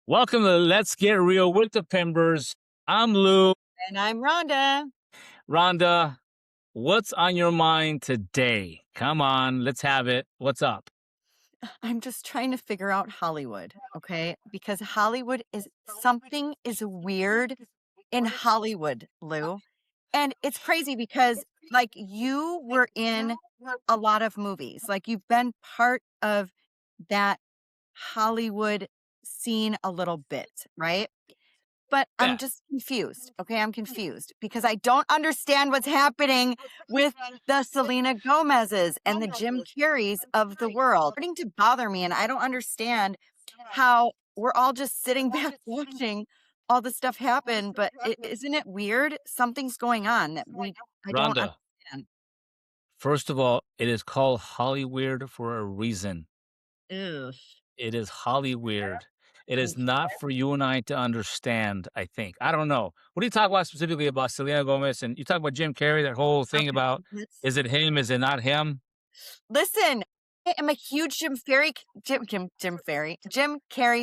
Welcome to Let's Get Real with the Pimbers. I'm Lou. And I'm Rhonda. Rhonda, what's on your mind today? Come on, let's have it. What's up? I'm just trying to figure out Hollywood, okay? Because Hollywood is something is weird in Hollywood, Lou. And it's crazy because like you were in a lot of movies. Like you've been part of that Hollywood scene a little bit, right? But I'm Yeah. just confused, okay? I'm confused because I don't understand what's happening with the Selena Gomez's and the Jim Carreys of the world. It's starting to bother me, and I don't understand how we're all just sitting back watching all this stuff happen. But isn't it weird? Something's going on that I don't Rhonda, understand. first of all, it is called Hollyweird for a reason. Ugh. It is Hollyweird. It is Oof. not for you and I to understand, I think. I don't know. What do you talk about specifically about Selena Gomez? And you talk about Jim Carrey, that whole thing Okay. about is it him? Is it not him? Listen, I am a huge Jim Carrey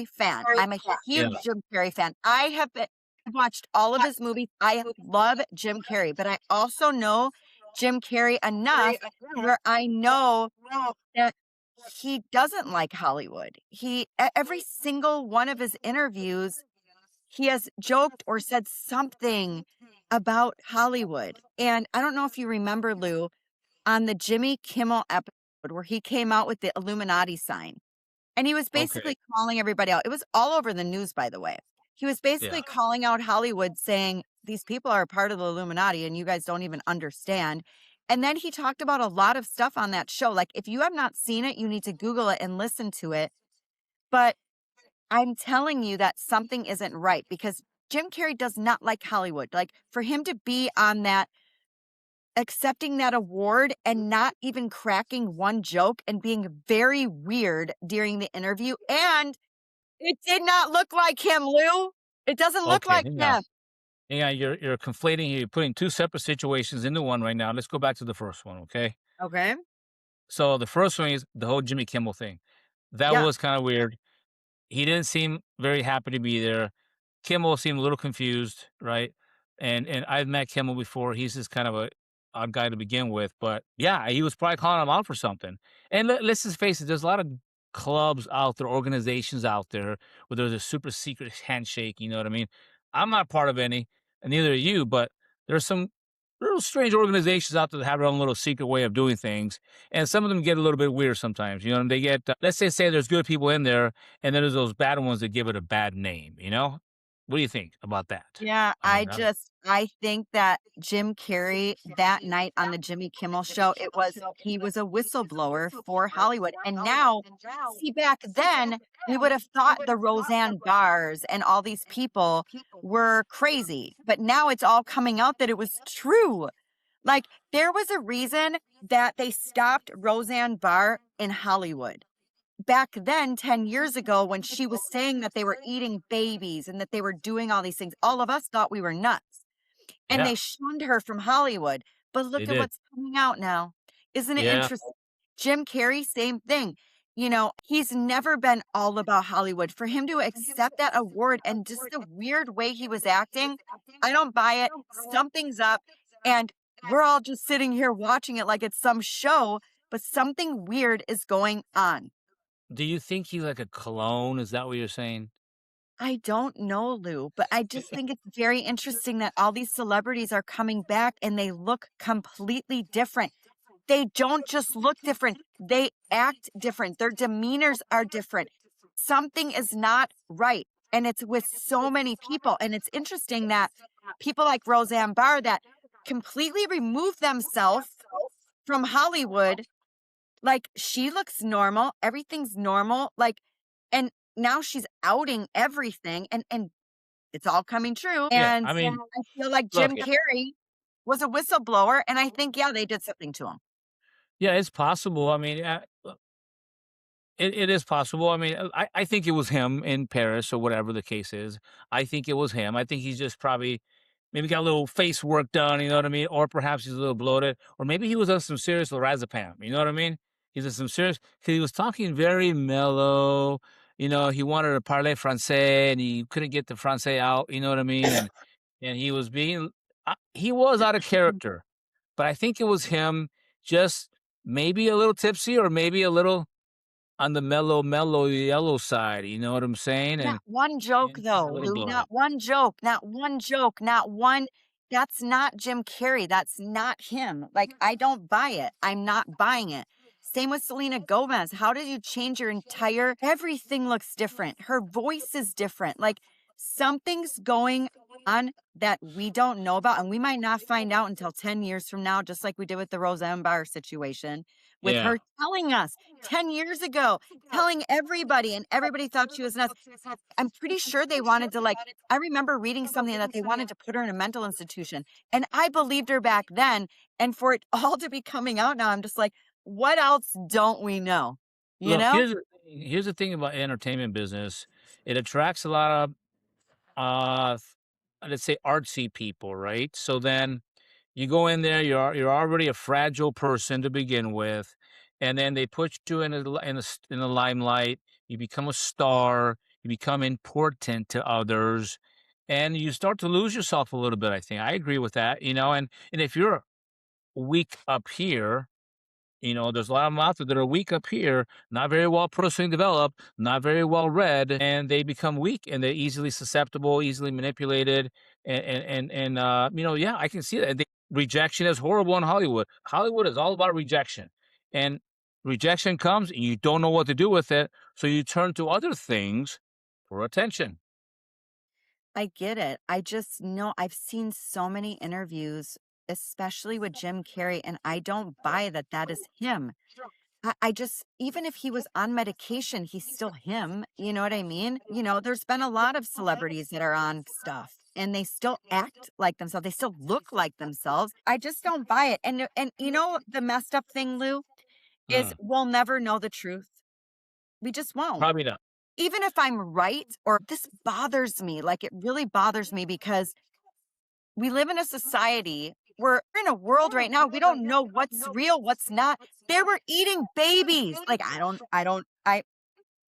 fan. I'm a Yeah. huge Jim Carrey fan. I've watched all of his movies. I love Jim Carrey, but I also know Jim Carrey enough where I know that he doesn't like Hollywood. Every single one of his interviews, he has joked or said something about Hollywood. And I don't know if you remember, Lou, on the Jimmy Kimmel episode where he came out with the Illuminati sign, and he was Okay. basically calling everybody out. It was all over the news, by the way. He was Yeah. basically calling out Hollywood, saying, "These people are a part of the Illuminati, and you guys don't even understand." And then he talked about a lot of stuff on that show. Like, if you have not seen it, you need to Google it and listen to it. But I'm telling you that something isn't right because Jim Carrey does not like Hollywood. Like, for him to be on that accepting that award and not even cracking one joke and being very weird during the interview, and it did not look like him, Lou. It doesn't look Okay. like Hang on. him. Yeah, you're conflating, you're putting 2 separate situations into one right now. Let's go back to the first one, okay? Okay. So the first one is the whole Jimmy Kimmel thing. That Yeah. was kinda weird. He didn't seem very happy to be there. Kimmel seemed a little confused, right? And I've met Kimmel before. He's just kind of a odd guy to begin with, but yeah, he was probably calling him out for something. And let's just face it, there's a lot of clubs out there, organizations out there where there's a super secret handshake. You know what I mean? I'm not part of any, and neither are you. But there's some little strange organizations out there that have their own little secret way of doing things, and some of them get a little bit weird sometimes. You know, and they get let's say there's good people in there, and then there's those bad ones that give it a bad name, you know? What do you think about that? Yeah, I mean, I I think that Jim Carrey that night on the Jimmy Kimmel show, he was a whistleblower for Hollywood. And now, see, back then, we would have thought the Roseanne Barrs and all these people were crazy. But now it's all coming out that it was true. Like, there was a reason that they stopped Roseanne Barr in Hollywood back then 10 years ago when she was saying that they were eating babies and that they were doing all these things. All of us thought we were nuts and yeah, they shunned her from Hollywood. But they look at did. what's coming out now. Isn't it Yeah, interesting? Jim Carrey, same thing. You know, he's never been all about Hollywood. For him to accept that award and just the weird way he was acting, I don't buy it. Something's up. And we're all just sitting here watching it like it's some show, but something weird is going on. do you think he's like a clone? Is that what you're saying? I don't know, Lou, but I just think it's very interesting that all these celebrities are coming back and they look completely different. They don't just look different, they act different. Their demeanors are different. Something is not right. And it's with so many people. And it's interesting that people like Roseanne Barr that completely remove themselves from Hollywood, like she looks normal, everything's normal, like, and now she's outing everything and it's all coming true, Yeah, and I mean, I feel like look, Jim Carrey was a whistleblower, and I think, yeah, they did something to him. yeah, it's possible. I mean, it is possible. I mean, I think it was him in Paris or whatever the case is. I think it was him. I think he's just probably maybe got a little face work done, you know what I mean? Or perhaps he's a little bloated, or maybe he was on some serious lorazepam, you know what I mean? He's on some serious because he was talking very mellow, he wanted to parler français, and he couldn't get the français out, you know what I mean? And he was being he was out of character, but I think it was him just maybe a little tipsy or maybe a little on the mellow yellow side, you know what I'm saying? Not And one joke a though, little Lou, bloated. not one joke, not one joke, not one that's not Jim Carrey, that's not him. Like, I don't buy it. I'm not buying it. Same with Selena Gomez. How did you change your entire everything looks different. Her voice is different. Like, something's going on that we don't know about, and we might not find out until 10 years from now, just like we did with the Roseanne Barr situation, with Yeah. her telling us 10 years ago, telling everybody, and everybody thought she was nuts. I'm pretty sure they wanted to, like, I remember reading something that they wanted to put her in a mental institution, and I believed her back then, and for it all to be coming out now, I'm just like, "What else don't we know?" You Look, know? here's the thing about entertainment business. It attracts a lot of, uh, let's say, artsy people, right? So then you go in there, you're already a fragile person to begin with, and then they put you in the limelight. You become a star. You become important to others, and you start to lose yourself a little bit. I think I agree with that. And if you're weak up here, there's a lot of them out there that are weak up here, not very well personally developed, not very well read, and they become weak and they're easily susceptible, easily manipulated. Yeah, I can see that. Rejection is horrible in Hollywood. Hollywood is all about rejection. And rejection comes and you don't know what to do with it. So you turn to other things for attention. I get it. I just know I've seen so many interviews, especially with Jim Carrey, and I don't buy that that is him. I just even if he was on medication, he's still him, you know what I mean? There's been a lot of celebrities that are on stuff and they still act like themselves. They still look like themselves. I just don't buy it. And the messed up thing, Lou, is Mm, we'll never know the truth. We just won't. probably not. Even if I'm right or this bothers me, like it really bothers me because we live in a society, we're in a world right now, we don't know what's real, what's not. They were eating babies. Like,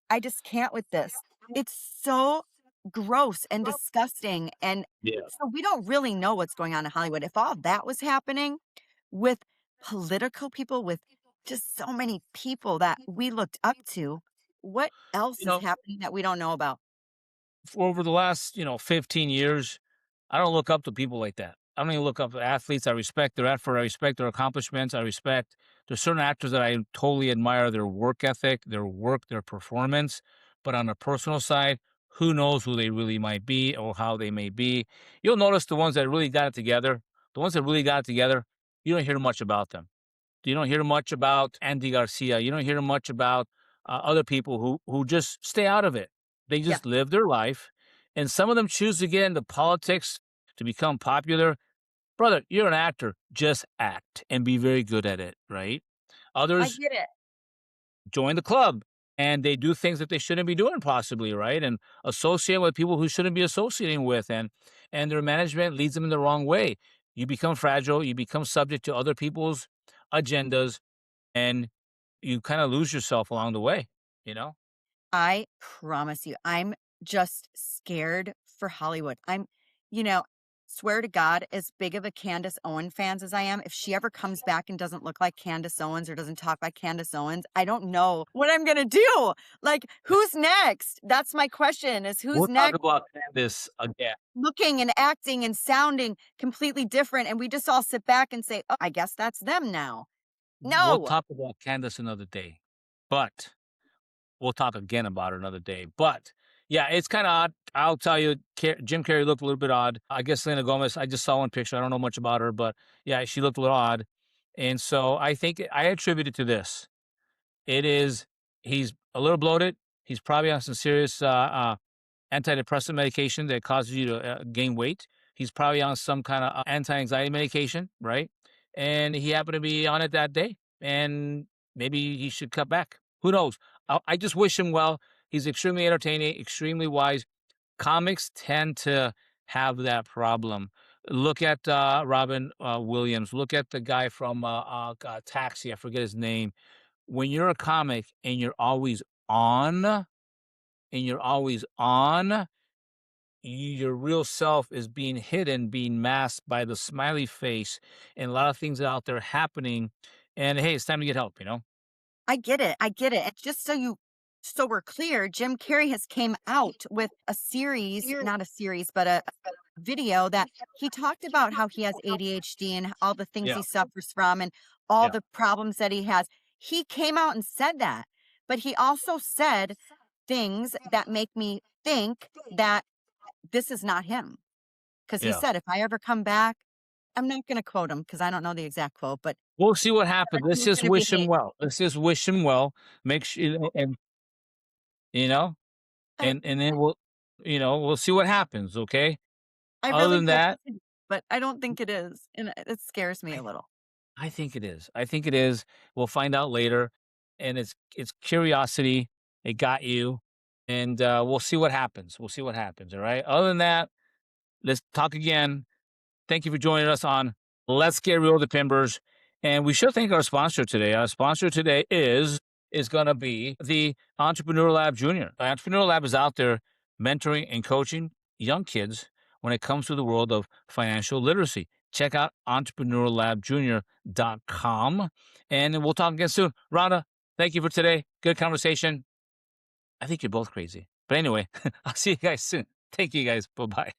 I just can't with this. It's so gross and disgusting, and Yeah. so we don't really know what's going on in Hollywood. If all that was happening with political people, with just so many people that we looked up to, what else You is know, happening that we don't know about? for over the last, 15 years, I don't look up to people like that. I don't even look up to athletes. I respect their effort. I respect their accomplishments. I respect there's certain actors that I totally admire their work ethic, their performance. But on a personal side, who knows who they really might be or how they may be. You'll notice the ones that really got it together, the ones that really got it together, you don't hear much about them. You don't hear much about Andy Garcia. You don't hear much about other people who just stay out of it. They Yeah, just live their life, and some of them choose to get into politics to become popular. Brother, you're an actor. Just act and be very good at it, right? I Others get it. join the club and they do things that they shouldn't be doing, possibly, right? And associate with people who shouldn't be associating with, and their management leads them in the wrong way. You become fragile. You become subject to other people's agendas and you kinda lose yourself along the way, you know? I promise you, I'm just scared for Hollywood. You know, swear to God, as big of a Candace Owen fans as I am, if she ever comes back and doesn't look like Candace Owens or doesn't talk like Candace Owens, I don't know what I'm gonna do. Like, who's next? That's my question is who's We'll talk next about this again. looking and acting and sounding completely different and we just all sit back and say, "Oh, I guess that's them now." We'll No. talk about Candace another day, but we'll talk again about her another day, but, yeah, it's kinda odd. I'll tell you, Jim Carrey looked a little bit odd. I guess Selena Gomez, I just saw one picture, I don't know much about her, but, yeah, she looked a little odd, and so I think I attribute it to this. It is he's a little bloated, he's probably on some serious, antidepressant medication that causes you to gain weight. He's probably on some kind of anti-anxiety medication, right? And he happened to be on it that day, and maybe he should cut back. Who knows? I just wish him well. He's extremely entertaining, extremely wise. Comics tend to have that problem. Look at Robin Williams. Look at the guy from Taxi. I forget his name. When you're a comic and you're always on, and you're always on, your real self is being hidden, being masked by the smiley face and a lot of things out there happening. And hey, it's time to get help, you know? I get it. I get it. And just so we're clear, Jim Carrey has came out with a series, not a series, but a video that he talked about how he has ADHD and all the things Yeah. he suffers from and all Yeah. the problems that he has. He came out and said that. But he also said things that make me think that this is not him. Because he Yeah. said, if I ever come back, I'm not going to quote him because I don't know the exact quote, but We'll see what happens. Let's he's just going to wish him behave. well. Let's just wish him well. Make sure, and you know, I, and then we'll see what happens. Okay. I Other really than hope that, it is, but I don't think it is. And it scares me I a little. I think it is. I think it is. We'll find out later, and it's curiosity. It got you, and we'll see what happens. We'll see what happens. All right. Other than that, let's talk again. Thank you for joining us on Let's Get Real with the Pimbers. And we should thank our sponsor today. Our sponsor today is going to be the Entrepreneur Lab Junior. The Entrepreneur Lab is out there mentoring and coaching young kids when it comes to the world of financial literacy. Check out entrepreneurlabjunior.com. And we'll talk again soon. Rhonda, thank you for today. Good conversation. I think you're both crazy. But anyway, I'll see you guys soon. Thank you guys. Bye bye.